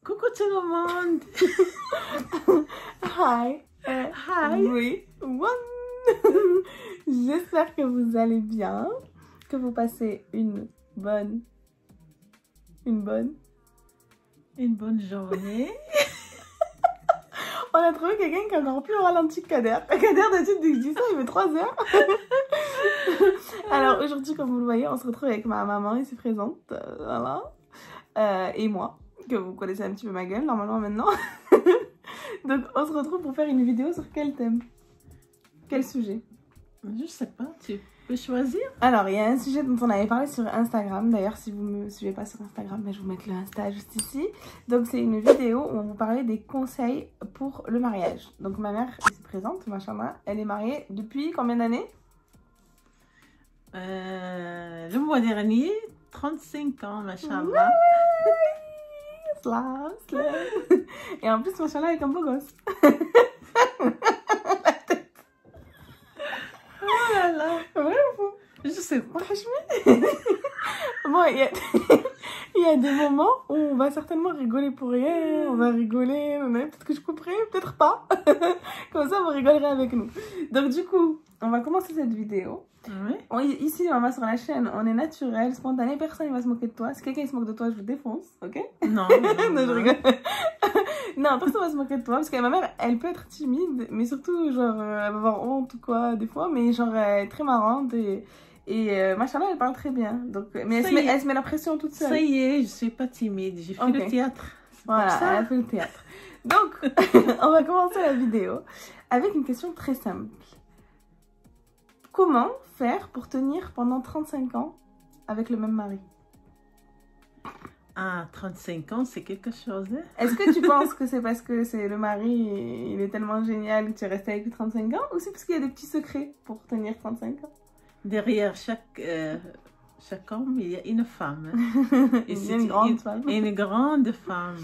Coucou tout le monde. Hi. Hi. Oui. J'espère que vous allez bien, que vous passez une bonne journée. On a trouvé quelqu'un qui est encore plus ralenti que Kader. Kader, d'habitude, dès que je dis ça, il met 3 heures. Alors aujourd'hui, comme vous le voyez, on se retrouve avec ma maman ici présente, voilà, et moi, que vous connaissez un petit peu ma gueule normalement maintenant. Donc on se retrouve pour faire une vidéo sur quel thème? Quel sujet? Je sais pas, tu peux choisir. Alors il y a un sujet dont on avait parlé sur Instagram. D'ailleurs si vous me suivez pas sur Instagram, je vais vous mettre le Insta juste ici. Donc c'est une vidéo où on vous parlait des conseils pour le mariage. Donc ma mère est ici présente, machallah. Elle est mariée depuis combien d'années? Le mois dernier, 35 ans, machallah. Et en plus, machallah, avec un beau gosse. Oh là là. Vrai ou faux? Je sais pas. Bon, il y a des moments où on va certainement rigoler pour rien. On va rigoler, peut-être que je couperai, peut-être pas. Comme ça, vous rigolerez avec nous. Donc du coup, on va commencer cette vidéo. Oui. Ici, maman, sur la chaîne, on est naturel, spontané, personne ne va se moquer de toi. Si quelqu'un se moque de toi, je le défonce, ok? Non, non, je rigole. Non, personne va se moquer de toi, parce que ma mère, elle peut être timide, mais surtout, genre, elle va avoir honte ou quoi, des fois, mais genre, elle est très marrante et machallah, elle parle très bien. Donc, mais elle se met la pression toute seule. Ça y est, je suis pas timide, j'ai fait le théâtre. Voilà, elle a fait le théâtre. Donc, on va commencer la vidéo avec une question très simple. Comment faire pour tenir pendant 35 ans avec le même mari? Ah, 35 ans, c'est quelque chose. Hein? Est-ce que tu penses que c'est parce que c'est le mari, il est tellement génial que tu es resté avec lui 35 ans? Ou c'est parce qu'il y a des petits secrets pour tenir 35 ans? Derrière chaque homme, il y a une femme. Et c'est une grande femme. Une grande femme.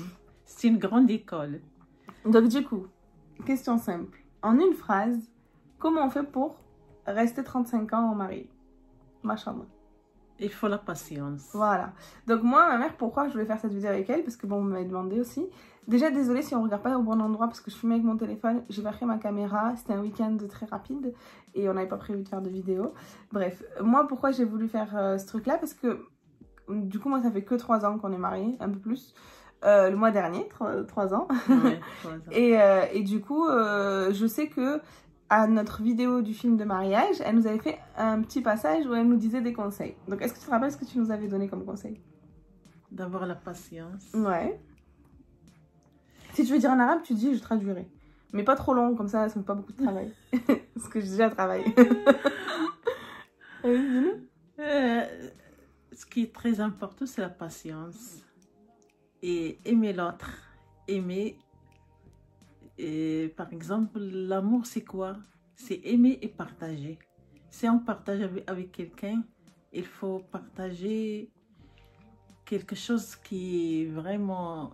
C'est une grande école. Donc du coup, question simple. En une phrase, comment on fait pour rester 35 ans en mari? Machallah. Il faut la patience. Voilà. Donc moi, ma mère, pourquoi je voulais faire cette vidéo avec elle? Parce que bon, vous m'avez demandé aussi. Déjà, désolée si on ne regarde pas au bon endroit parce que je filmais avec mon téléphone. J'ai pas pris ma caméra. C'était un week-end très rapide et on n'avait pas prévu de faire de vidéo. Bref, moi, pourquoi j'ai voulu faire ce truc-là? Parce que du coup, moi, ça fait que 3 ans qu'on est mariés, un peu plus. Le mois dernier, 3 ans. Ouais, 3 ans. Et du coup, je sais que à notre vidéo du film de mariage, elle nous avait fait un petit passage où elle nous disait des conseils. Donc, est-ce que tu te rappelles ce que tu nous avais donné comme conseil? D'avoir la patience. Ouais. Si tu veux dire en arabe, tu dis, je traduirai. Mais pas trop long, comme ça ne fait pas beaucoup de travail. Parce que j'ai déjà travaillé. Ce qui est très important, c'est la patience. Et aimer l'autre. Aimer. Et par exemple, l'amour, c'est quoi? C'est aimer et partager. Si on partage avec quelqu'un, il faut partager quelque chose qui est vraiment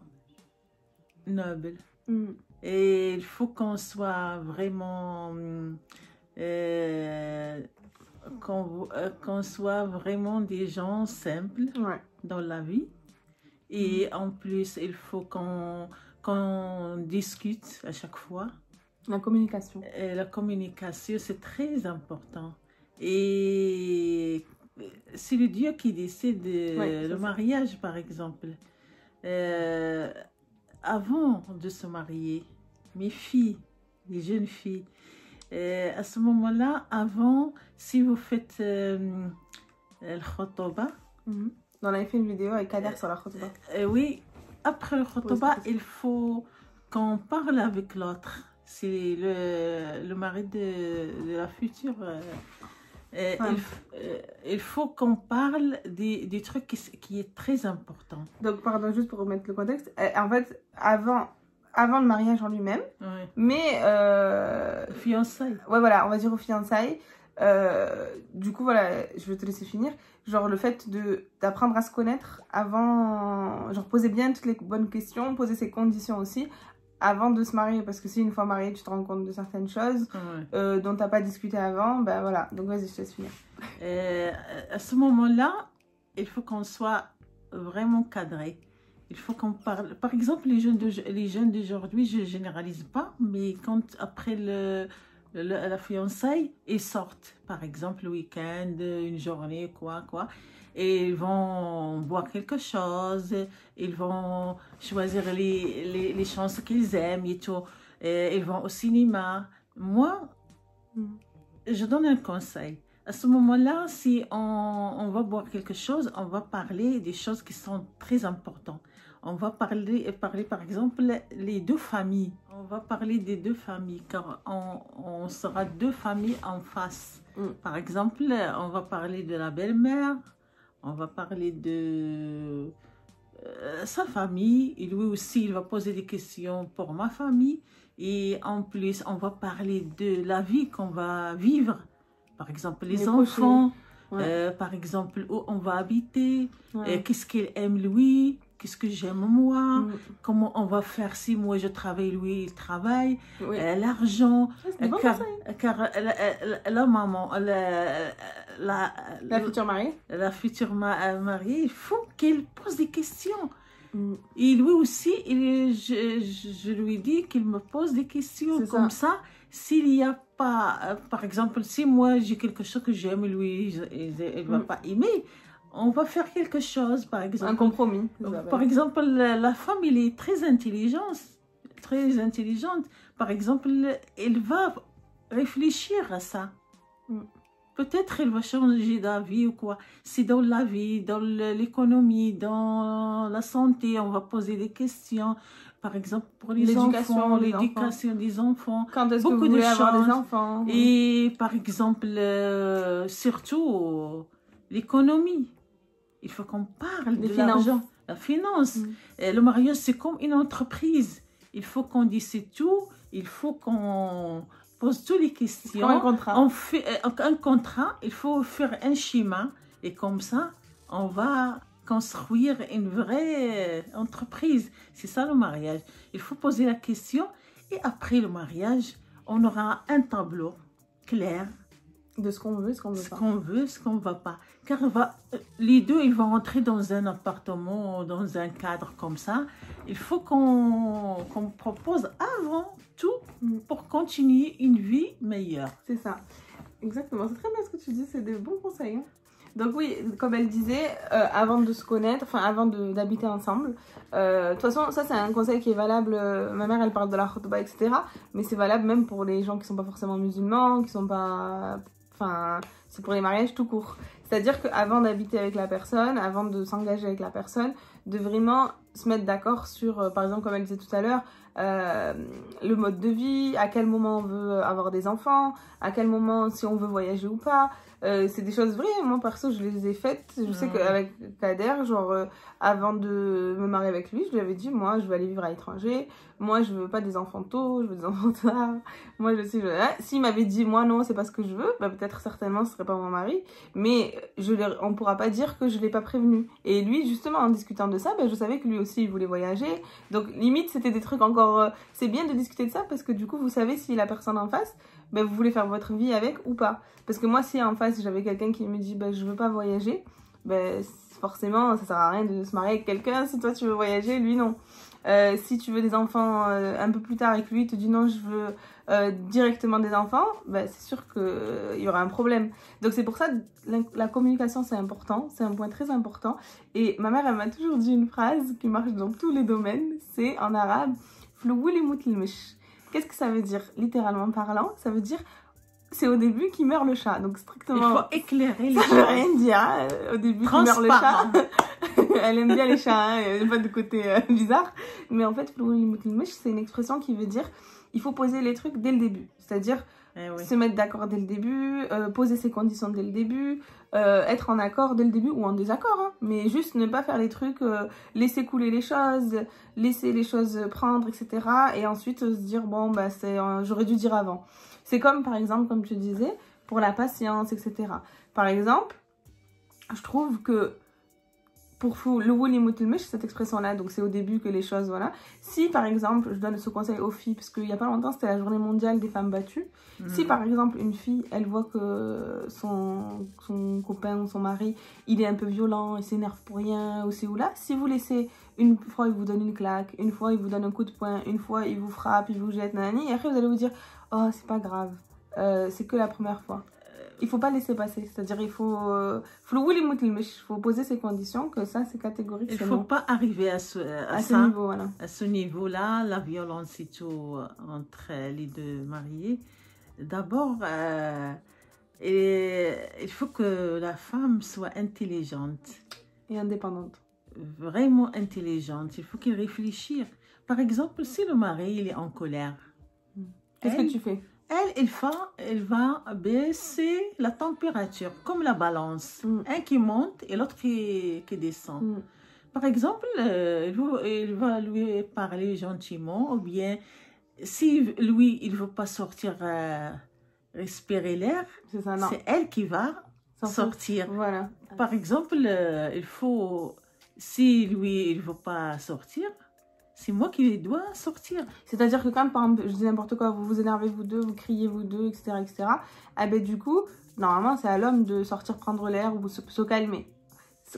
noble. Et il faut qu'on soit vraiment... qu'on soit vraiment des gens simples dans la vie. Et en plus, il faut qu'on discute à chaque fois. La communication. La communication, c'est très important. Et c'est le Dieu qui décide le mariage, par exemple. Avant de se marier, mes filles, les jeunes filles, à ce moment-là, avant, si vous faites le khotoba. On avait fait une vidéo avec Kader sur la khotoba. Oui. Après le khotoba, il faut qu'on parle avec l'autre. C'est le mari de la future. Il faut qu'on parle des trucs qui est très important. Donc, pardon, juste pour remettre le contexte. En fait, avant le mariage en lui-même, mais... Fiançailles. Ouais, voilà, on va dire aux fiançailles. Du coup, voilà, je vais te laisser finir. Genre le fait d'apprendre à se connaître avant, genre poser bien toutes les bonnes questions, poser ses conditions aussi, avant de se marier, parce que si une fois marié, tu te rends compte de certaines choses dont tu n'as pas discuté avant, ben voilà. Donc vas-y, je te laisse finir. À ce moment-là, il faut qu'on soit vraiment cadré. Il faut qu'on parle. Par exemple, les jeunes d'aujourd'hui, je ne généralise pas, mais quand après la fiançaille, ils sortent. Par exemple, le week-end, une journée, quoi. Et ils vont boire quelque chose, ils vont choisir les chansons qu'ils aiment et tout. Et ils vont au cinéma. Moi, je donne un conseil. À ce moment-là, si on va boire quelque chose, on va parler des choses qui sont très importantes. On va parler par exemple, les deux familles. On va parler des deux familles, car on sera deux familles en face. Par exemple, on va parler de la belle-mère, on va parler de sa famille, et lui aussi, il va poser des questions pour ma famille. Et en plus, on va parler de la vie qu'on va vivre. Par exemple, les enfants, par exemple, où on va habiter, qu'est-ce qu'il aime lui, qu'est-ce que j'aime moi, comment on va faire si moi je travaille, lui il travaille, l'argent, car la maman, la future mariée, il faut qu'elle pose des questions. Et lui aussi, je lui dis qu'il me pose des questions comme ça. S'il n'y a pas, par exemple, si moi j'ai quelque chose que j'aime, lui il ne va pas aimer, on va faire quelque chose, par exemple. Un compromis. Par exemple, la femme, elle est très intelligente. Par exemple, elle va réfléchir à ça. Peut-être elle va changer d'avis ou quoi. C'est dans la vie, dans l'économie, dans la santé, on va poser des questions. Par exemple, pour les enfants, l'éducation des enfants. Quand est-ce que vous voulez avoir des enfants? Et par exemple, surtout, l'économie. Il faut qu'on parle de l'argent, la finance. Le mariage, c'est comme une entreprise. Il faut qu'on dise tout. Il faut qu'on pose toutes les questions. Un contrat. On fait un contrat. Il faut faire un schéma. Et comme ça, on va construire une vraie entreprise. C'est ça le mariage. Il faut poser la question. Et après le mariage, on aura un tableau clair. De ce qu'on veut, ce qu'on veut pas. Ce qu'on veut, ce qu'on ne veut pas. Car les deux, ils vont rentrer dans un appartement, dans un cadre comme ça. Il faut qu'on propose avant tout pour continuer une vie meilleure. C'est ça. Exactement. C'est très bien ce que tu dis. C'est des bons conseils. Donc oui, comme elle disait, avant de se connaître, enfin avant d'habiter ensemble, de toute façon, ça c'est un conseil qui est valable, ma mère elle parle de la khutba, etc. Mais c'est valable même pour les gens qui sont pas forcément musulmans, qui sont pas... Enfin, c'est pour les mariages tout court. C'est-à-dire qu'avant d'habiter avec la personne, avant de s'engager avec la personne, de vraiment se mettre d'accord sur, par exemple, comme elle disait tout à l'heure, le mode de vie, à quel moment on veut avoir des enfants, à quel moment si on veut voyager ou pas. C'est des choses vraies, moi perso je les ai faites. Je sais qu'avec Kader, genre avant de me marier avec lui, je lui avais dit moi je veux aller vivre à l'étranger, moi je veux pas des enfants tôt, je veux des enfants tard, moi je sais, s'il m'avait dit moi non c'est pas ce que je veux, bah, peut-être certainement ce serait pas mon mari, mais on pourra pas dire que je l'ai pas prévenu. Et lui justement en discutant de ça, bah, je savais que lui aussi il voulait voyager, donc limite c'était des trucs encore, c'est bien de discuter de ça parce que du coup vous savez si la personne en face, ben, vous voulez faire votre vie avec ou pas. Parce que moi, si en face, j'avais quelqu'un qui me dit ben, je veux pas voyager, ben, forcément, ça sert à rien de se marier avec quelqu'un. Si toi, tu veux voyager, lui, non. Si tu veux des enfants un peu plus tard et que lui te dit non, je veux directement des enfants, ben, c'est sûr qu'il y aura un problème. Donc, c'est pour ça la communication, c'est important. C'est un point très important. Et ma mère, elle m'a toujours dit une phrase qui marche dans tous les domaines. C'est en arabe « Flououli moutlmish ». Qu'est-ce que ça veut dire? Littéralement parlant, ça veut dire c'est au début qu'il meurt le chat. Donc strictement... Il faut éclairer les choses. Ça veut rien dire. Hein. Au début qu'il meurt le chat. Elle aime bien les chats, hein. Il n'y a pas de côté bizarre. Mais en fait, c'est une expression qui veut dire il faut poser les trucs dès le début. C'est-à-dire se mettre d'accord dès le début, poser ses conditions dès le début, être en accord dès le début ou en désaccord. Hein. Mais juste ne pas faire les trucs, laisser couler les choses, laisser les choses prendre, etc. Et ensuite se dire, bon, bah, j'aurais dû dire avant. C'est comme, par exemple, comme tu disais, pour la patience, etc. Par exemple, je trouve que pour le wuli mutilmish, cette expression-là, donc c'est au début que les choses, voilà. Si par exemple, je donne ce conseil aux filles, parce qu'il y a pas longtemps, c'était la journée mondiale des femmes battues. Si par exemple, une fille, elle voit que son copain ou son mari, il est un peu violent, il s'énerve pour rien, ou c'est ou là, si vous laissez, une fois il vous donne une claque, une fois il vous donne un coup de poing, une fois il vous frappe, il vous jette, nanani, et après vous allez vous dire, oh c'est pas grave, c'est que la première fois. Il faut pas laisser passer, c'est-à-dire il faut poser ces conditions, que ça c'est catégorique. Il faut pas arriver à ce niveau, voilà. À ce niveau-là, la violence et tout entre les deux mariés. D'abord, il faut que la femme soit intelligente. Et indépendante. Vraiment intelligente. Il faut qu'elle réfléchisse. Par exemple, si le mari il est en colère, qu'est-ce que tu fais? Elle va baisser la température, comme la balance. Un qui monte et l'autre qui descend. Par exemple, il va lui parler gentiment, ou bien si lui, il ne veut pas sortir respirer l'air, c'est elle qui va sortir. Voilà. Par exemple, si lui, il ne veut pas sortir, c'est moi qui dois sortir. C'est-à-dire que quand, par exemple, je dis n'importe quoi, vous vous énervez vous deux, vous criez vous deux, etc., etc., ah ben du coup, normalement, c'est à l'homme de sortir prendre l'air ou se calmer.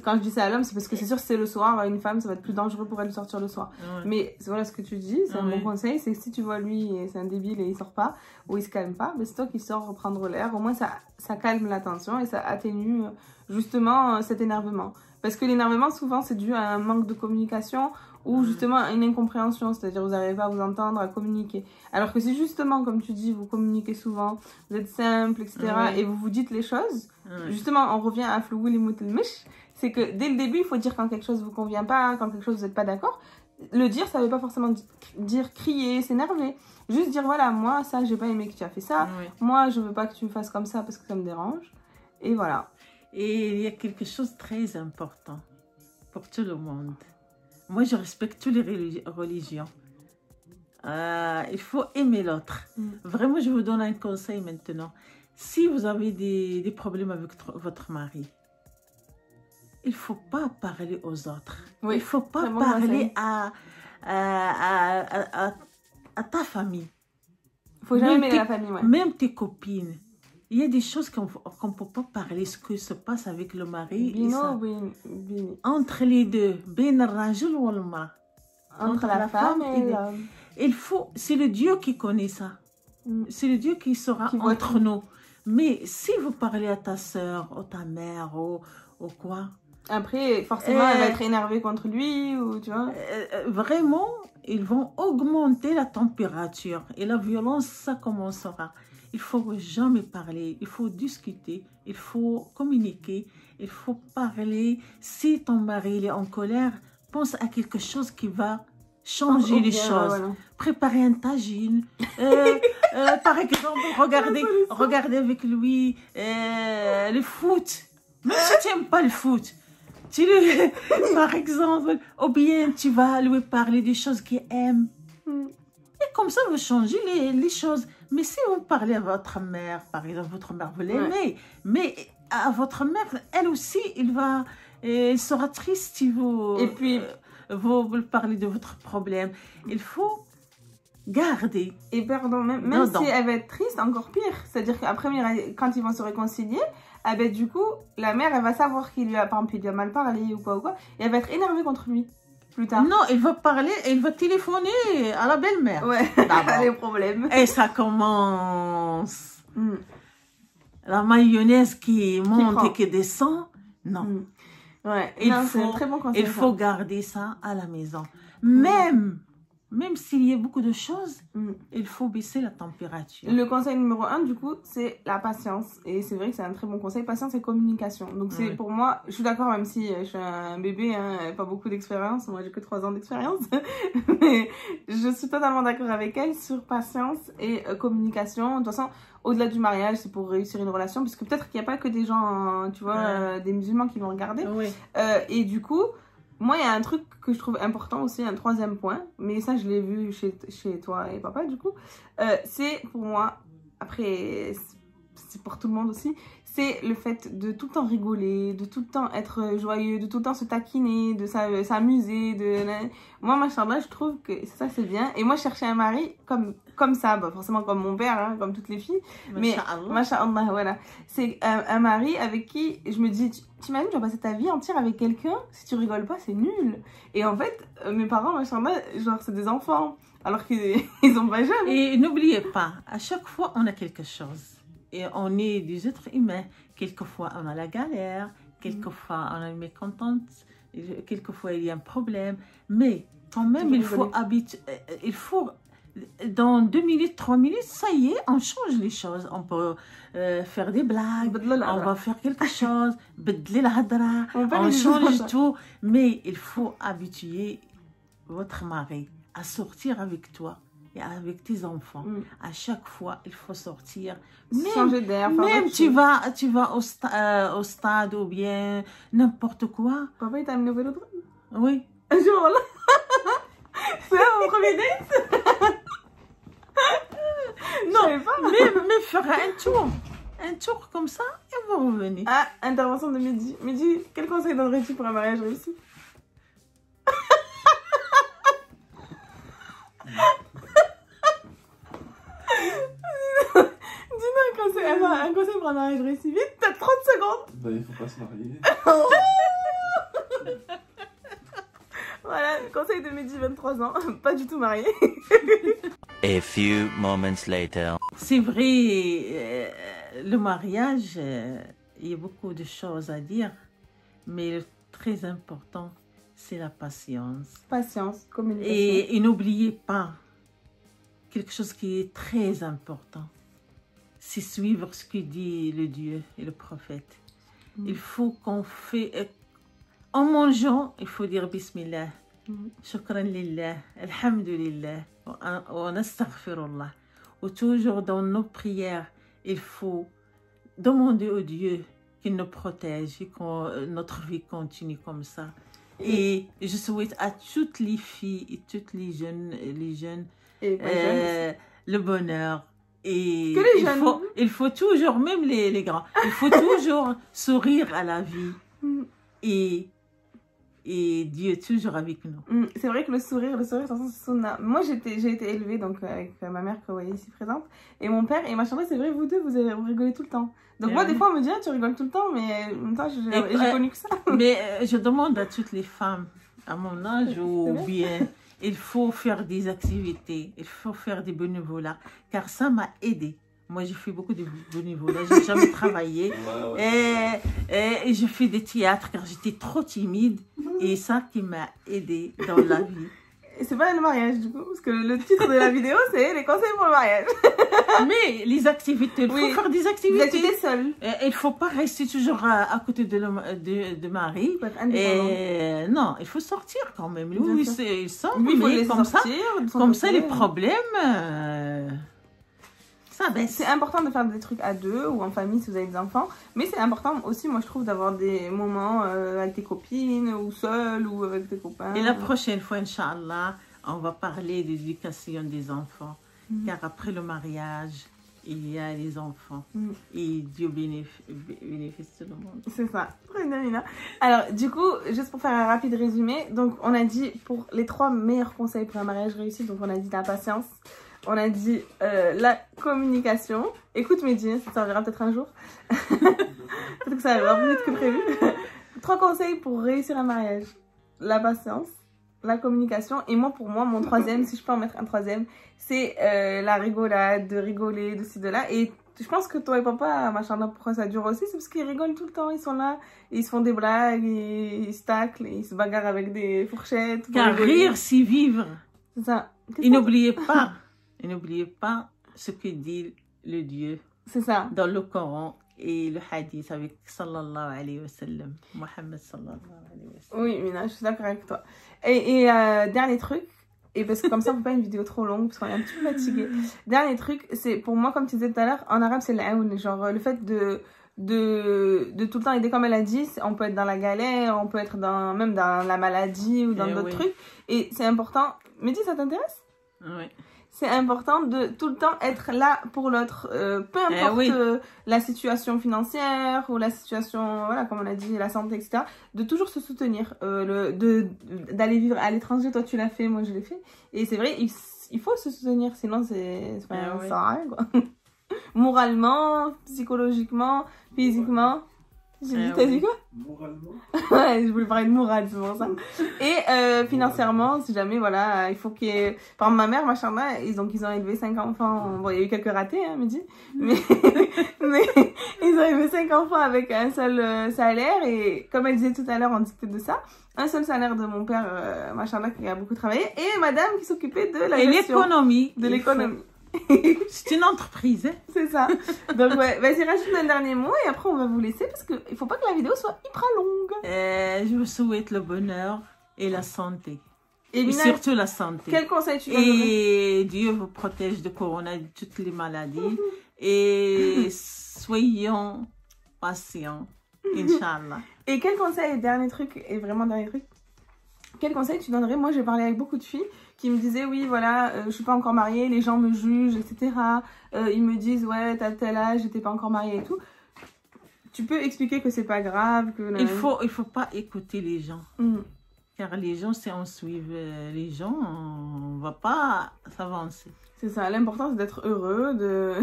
Quand je dis ça à l'homme, c'est parce que c'est sûr que c'est le soir, une femme, ça va être plus dangereux pour elle de sortir le soir. Ouais. Mais voilà ce que tu dis, c'est un bon conseil, c'est que si tu vois lui, c'est un débile et il sort pas, ou il se calme pas, ben c'est toi qui sors prendre l'air, au moins ça calme la tension et ça atténue justement cet énervement. Parce que l'énervement, souvent, c'est dû à un manque de communication ou justement à une incompréhension, c'est-à-dire vous n'arrivez pas à vous entendre, à communiquer. Alors que si justement, comme tu dis, vous communiquez souvent, vous êtes simple, etc., et vous vous dites les choses, justement, on revient à Floul et Moutelmish, c'est que dès le début, il faut dire quand quelque chose ne vous convient pas, quand quelque chose vous n'êtes pas d'accord. Le dire, ça ne veut pas forcément dire crier, s'énerver. Juste dire, voilà, moi, ça, j'ai pas aimé que tu as fait ça. Moi, je veux pas que tu me fasses comme ça parce que ça me dérange. Et voilà. Et il y a quelque chose de très important pour tout le monde. Moi, je respecte toutes les religions. Il faut aimer l'autre. Vraiment, je vous donne un conseil maintenant. Si vous avez des problèmes avec votre mari, il ne faut pas parler aux autres. Il ne faut pas parler à ta famille. Il ne faut jamais aimer la famille. Même tes copines. Il y a des choses qu'on ne peut pas parler, ce qui se passe avec le mari. Entre les deux. Entre la femme et l'homme. Il faut, c'est le Dieu qui connaît ça. C'est le Dieu qui sera entre nous. Mais si vous parlez à ta soeur, ou ta mère, ou quoi. Après, forcément, elle va être énervée contre lui, ou tu vois. Vraiment, ils vont augmenter la température. Et la violence, ça commencera. Il ne faut jamais parler, il faut discuter, il faut communiquer, il faut parler. Si ton mari il est en colère, pense à quelque chose qui va changer les choses. Voilà. Préparer un tagine. Par exemple, regardez avec lui le foot. Même si tu n'aimes pas le foot, par exemple, ou bien tu vas lui parler des choses qu'il aime. Et comme ça, vous changez les choses. Mais si vous parlez à votre mère, par exemple, votre mère, vous l'aimez, mais à votre mère, elle aussi, elle sera triste si vous, et puis, vous parlez de votre problème. Il faut garder. Et pardon, même si elle va être triste, encore pire. C'est-à-dire qu'après, quand ils vont se réconcilier, ah ben, du coup, la mère, elle va savoir qu'il lui a, par exemple, il lui a mal parlé ou quoi, et elle va être énervée contre lui. Plus tard. Non, il va parler, il va téléphoner à la belle-mère. Ouais, les problèmes. Et ça commence. La mayonnaise qui monte et qui descend. Non. Ouais, c'est un très bon conseil. Il faut garder ça à la maison. Même s'il y a beaucoup de choses, il faut baisser la température. Le conseil numéro 1, du coup, c'est la patience. Et c'est vrai que c'est un très bon conseil. Patience et communication. Donc, c'est pour moi, je suis d'accord, même si je suis un bébé, pas beaucoup d'expérience. Moi, j'ai que 3 ans d'expérience. Mais je suis totalement d'accord avec elle sur patience et communication. De toute façon, au-delà du mariage, c'est pour réussir une relation. Parce que peut-être qu'il n'y a pas que des gens, tu vois, des musulmans qui vont regarder. Et du coup, moi, il y a un truc que je trouve important aussi, un 3e point, mais ça, je l'ai vu chez toi et papa, du coup. C'est pour moi, après, c'est pour tout le monde aussi, c'est le fait de tout le temps rigoler, de tout le temps être joyeux, de tout le temps se taquiner, de s'amuser. Moi, machallah, je trouve que ça, c'est bien. Et moi, je cherchais un mari comme ça, bah, forcément comme mon père, hein, comme toutes les filles. Mais, machallah, voilà. C'est un mari avec qui je me dis, t'imagines, tu vas passer ta vie entière avec quelqu'un, si tu rigoles pas, c'est nul. Et en fait, mes parents, machallah, genre, c'est des enfants, alors qu'ils ont pas jeune. Et n'oubliez pas, à chaque fois, on a quelque chose. Et on est des êtres humains. Quelquefois, on a la galère. Quelquefois, on a une mécontente. Quelquefois, il y a un problème. Mais quand même, il faut, dans 2 minutes, 3 minutes, ça y est, on change les choses. On peut faire des blagues. On va faire quelque chose. On change tout. Mais il faut habituer votre mari à sortir avec toi. Et avec tes enfants, à chaque fois, il faut sortir. Changer d'air. Même tu vas au stade ou bien n'importe quoi. Papa, il t'a amené au vélodrome? Oui. Un jour, là. C'est mon premier date. Non, mais faire un tour. Un tour comme ça, et on va revenir. Ah, intervention de Mehdi. Mehdi, quel conseil donnerais-tu pour un mariage réussi? Un conseil pour un mariage réussi. Vite, t'as 30 secondes. Bah, il faut pas se marier. Voilà, conseil de Mehdi, 23 ans. Pas du tout marié. A few moments later. C'est vrai, le mariage, il y a beaucoup de choses à dire. Mais le très important, c'est la patience. Patience, communication. Et n'oubliez pas, quelque chose qui est très important. C'est suivre ce que dit le Dieu et le prophète. Il faut qu'on fait... En mangeant, il faut dire Bismillah. Shukran lillah. Alhamdulillah. Wa nastaghfirullah. Ou toujours dans nos prières, il faut demander au Dieu qu'il nous protège et que notre vie continue comme ça. Et je souhaite à toutes les filles et toutes les jeunes le bonheur. Et il faut toujours, même les grands, il faut toujours sourire à la vie. Et Dieu est toujours avec nous. C'est vrai que le sourire, c'est sunna. Moi, j'ai été élevée donc, avec ma mère que vous voyez ici présente. Et mon père, et machin, c'est vrai, vous deux, vous rigolez tout le temps. Donc moi, des fois, on me dit, ah, tu rigoles tout le temps, mais en même temps, j'ai connu que ça. Mais je demande à toutes les femmes, à mon âge ou bien... Il faut faire des activités, il faut faire des bénévolats, car ça m'a aidé. Moi, j'ai fait beaucoup de bénévolats, je n'ai jamais travaillé. Et je fais des théâtres car j'étais trop timide. Et ça qui m'a aidé dans la vie. Et c'est pas le mariage du coup, parce que le titre de la vidéo, c'est les conseils pour le mariage. Mais les activités, il faut faire des activités. Des activités seules. Il ne faut pas rester toujours à côté de Marie. Et non, il faut sortir quand même. Lui, il sort, mais comme ça, les problèmes... ça baisse. C'est important de faire des trucs à deux ou en famille si vous avez des enfants. Mais c'est important aussi, moi je trouve, d'avoir des moments avec tes copines ou seul ou avec tes copains. Et la prochaine fois, Inch'Allah, on va parler de l'éducation des enfants. Car après le mariage, il y a les enfants. Et Dieu bénéficie tout le monde. C'est ça. Très bien, Mina. Alors, du coup, juste pour faire un rapide résumé. Donc, on a dit pour les 3 meilleurs conseils pour un mariage réussi. Donc, on a dit la patience. On a dit la communication. Écoute, Mehdi, ça servira peut-être un jour. Peut-être que ça arrivera plus vite que prévu. 3 conseils pour réussir un mariage. La patience, la communication. Et moi, pour moi, mon 3e, si je peux en mettre un 3e, c'est la rigolade, de rigoler, de ci, de là. Et je pense que toi et papa, machin, pourquoi ça dure aussi, c'est parce qu'ils rigolent tout le temps. Ils sont là, ils se font des blagues, ils se taclent, ils se bagarrent avec des fourchettes. Car rire, c'est vivre. C'est ça. Et n'oubliez pas. Et n'oubliez pas ce que dit le Dieu dans le Coran et le hadith avec sallallahu alayhi wa sallam. Mohammed sallallahu alayhi wa sallam. Oui, Mina, je suis d'accord avec toi. Et dernier truc, et parce que comme ça, on ne peut pas une vidéo trop longue parce qu'on est un petit peu fatigué. Dernier truc, c'est pour moi, comme tu disais tout à l'heure, en arabe, c'est l'aoun. Genre le fait de tout le temps aider, comme elle a dit, on peut être dans la galère, on peut être même dans la maladie ou dans d'autres trucs. Et c'est important. Mehdi, ça t'intéresse? Oui. c'est important de tout le temps être là pour l'autre, peu importe la situation financière ou la situation, voilà, comme on a dit, la santé, etc. De toujours se soutenir, d'aller vivre à l'étranger, toi tu l'as fait, moi je l'ai fait. Et c'est vrai, il faut se soutenir, sinon ça sert à rien, quoi. Moralement, psychologiquement, physiquement. T'as dit quoi? Moralement. Ouais, je voulais parler de morale, c'est pour ça. Et financièrement, si jamais, voilà, il faut qu'il y ait... Par exemple, ma mère, machallah, ils ont élevé 5 enfants. Bon, il y a eu quelques ratés, hein, Mehdi. Mais ils ont élevé 5 enfants avec un seul salaire. Et comme elle disait tout à l'heure, on discutait de ça. Un seul salaire de mon père, machallah, qui a beaucoup travaillé. Et madame qui s'occupait de la gestion. De l'économie. C'est une entreprise, hein? C'est ça. Donc, ouais, vas-y, rajoute un dernier mot et après on va vous laisser parce qu'il ne faut pas que la vidéo soit hyper longue. Je vous souhaite le bonheur et la santé. Et Mina, surtout la santé. Quel conseil tu donnerais? Et Dieu vous protège de Corona et de toutes les maladies. Et soyons patients, Inch'Allah. Et quel conseil, dernier truc, et vraiment dernier truc, quel conseil tu donnerais? Moi, j'ai parlé avec beaucoup de filles qui me disaient, oui, voilà, je suis pas encore mariée, les gens me jugent, etc. Ils me disent, ouais, t'as tel âge, j'étais pas encore mariée et tout. Tu peux expliquer que c'est pas grave, que... Il faut pas écouter les gens. Car les gens, si on suit les gens, on va pas s'avancer. C'est ça, l'important c'est d'être heureux, de...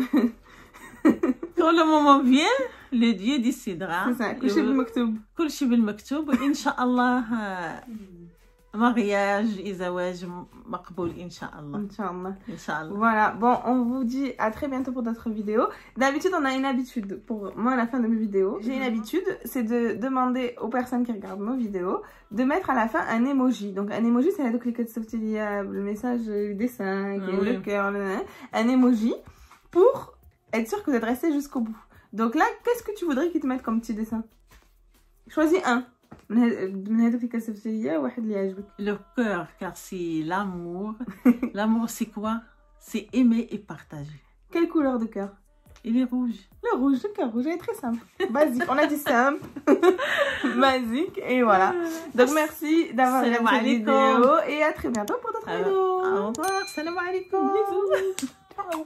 Quand le moment vient, le Dieu décidera. C'est ça, كل شيء بالمكتوب. كل شيء بالمكتوب وإن شاء الله mariage et زواج مقبول إن شاء الله. Inch'Allah. Inch'Allah. Voilà, bon, on vous dit à très bientôt pour d'autres vidéos. D'habitude, on a une habitude, pour moi à la fin de mes vidéos, j'ai une habitude, c'est de demander aux personnes qui regardent nos vidéos de mettre à la fin un emoji. Donc un emoji, c'est le message dessin, le cœur, un emoji, pour être sûr que vous êtes resté jusqu'au bout. Donc là, qu'est-ce que tu voudrais qu'ils te mettent comme petit dessin? Choisis un. Le cœur, car c'est l'amour. L'amour, c'est quoi? C'est aimer et partager. Quelle couleur de cœur? Il est rouge. Le rouge, le cœur rouge, elle est très simple. Basique, on a dit simple. Basique, et voilà. Donc merci d'avoir regardé cette vidéo et à très bientôt pour d'autres vidéos. Au revoir, salam alaikum. Bisous. Ciao.